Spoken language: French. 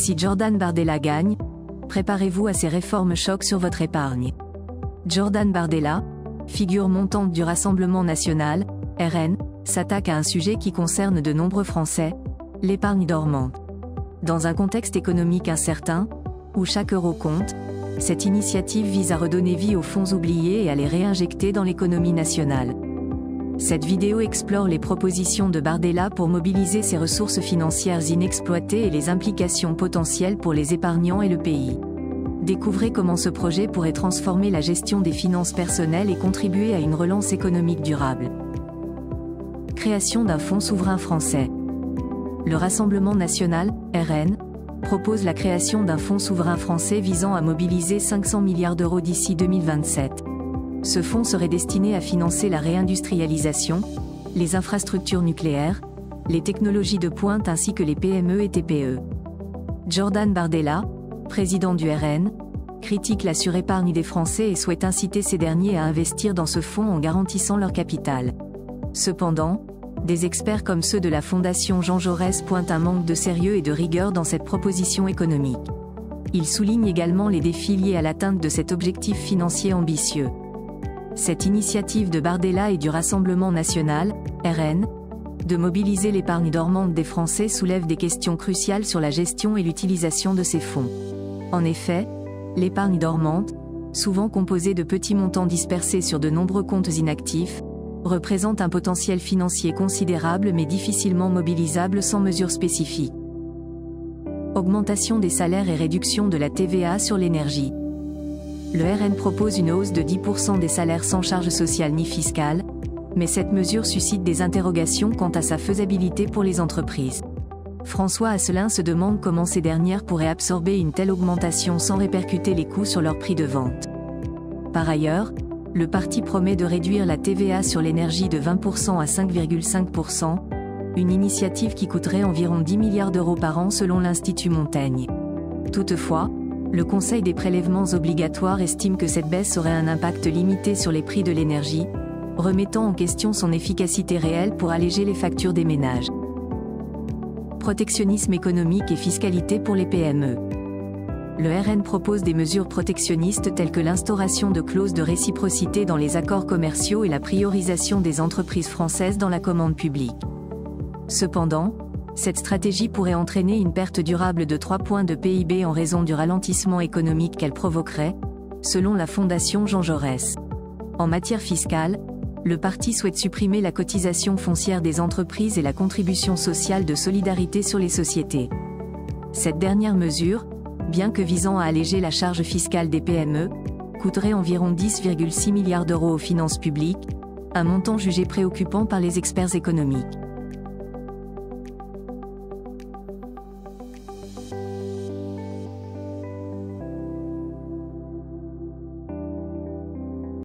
Si Jordan Bardella gagne, préparez-vous à ces réformes chocs sur votre épargne. Jordan Bardella, figure montante du Rassemblement national, RN, s'attaque à un sujet qui concerne de nombreux Français, l'épargne dormante. Dans un contexte économique incertain, où chaque euro compte, cette initiative vise à redonner vie aux fonds oubliés et à les réinjecter dans l'économie nationale. Cette vidéo explore les propositions de Bardella pour mobiliser ces ressources financières inexploitées et les implications potentielles pour les épargnants et le pays. Découvrez comment ce projet pourrait transformer la gestion des finances personnelles et contribuer à une relance économique durable. Création d'un fonds souverain français. Le Rassemblement national, RN, propose la création d'un fonds souverain français visant à mobiliser 500 milliards d'euros d'ici 2027. Ce fonds serait destiné à financer la réindustrialisation, les infrastructures nucléaires, les technologies de pointe ainsi que les PME et TPE. Jordan Bardella, président du RN, critique la surépargne des Français et souhaite inciter ces derniers à investir dans ce fonds en garantissant leur capital. Cependant, des experts comme ceux de la Fondation Jean Jaurès pointent un manque de sérieux et de rigueur dans cette proposition économique. Ils soulignent également les défis liés à l'atteinte de cet objectif financier ambitieux. Cette initiative de Bardella et du Rassemblement national, RN, de mobiliser l'épargne dormante des Français soulève des questions cruciales sur la gestion et l'utilisation de ces fonds. En effet, l'épargne dormante, souvent composée de petits montants dispersés sur de nombreux comptes inactifs, représente un potentiel financier considérable mais difficilement mobilisable sans mesures spécifiques. Augmentation des salaires et réduction de la TVA sur l'énergie. Le RN propose une hausse de 10% des salaires sans charge sociale ni fiscale, mais cette mesure suscite des interrogations quant à sa faisabilité pour les entreprises. François Asselin se demande comment ces dernières pourraient absorber une telle augmentation sans répercuter les coûts sur leur prix de vente. Par ailleurs, le parti promet de réduire la TVA sur l'énergie de 20% à 5,5%, une initiative qui coûterait environ 10 milliards d'euros par an selon l'Institut Montaigne. Toutefois, le Conseil des prélèvements obligatoires estime que cette baisse aurait un impact limité sur les prix de l'énergie, remettant en question son efficacité réelle pour alléger les factures des ménages. Protectionnisme économique et fiscalité pour les PME. Le RN propose des mesures protectionnistes telles que l'instauration de clauses de réciprocité dans les accords commerciaux et la priorisation des entreprises françaises dans la commande publique. Cependant, cette stratégie pourrait entraîner une perte durable de 3 points de PIB en raison du ralentissement économique qu'elle provoquerait, selon la Fondation Jean Jaurès. En matière fiscale, le parti souhaite supprimer la cotisation foncière des entreprises et la contribution sociale de solidarité sur les sociétés. Cette dernière mesure, bien que visant à alléger la charge fiscale des PME, coûterait environ 10,6 milliards d'euros aux finances publiques, un montant jugé préoccupant par les experts économiques.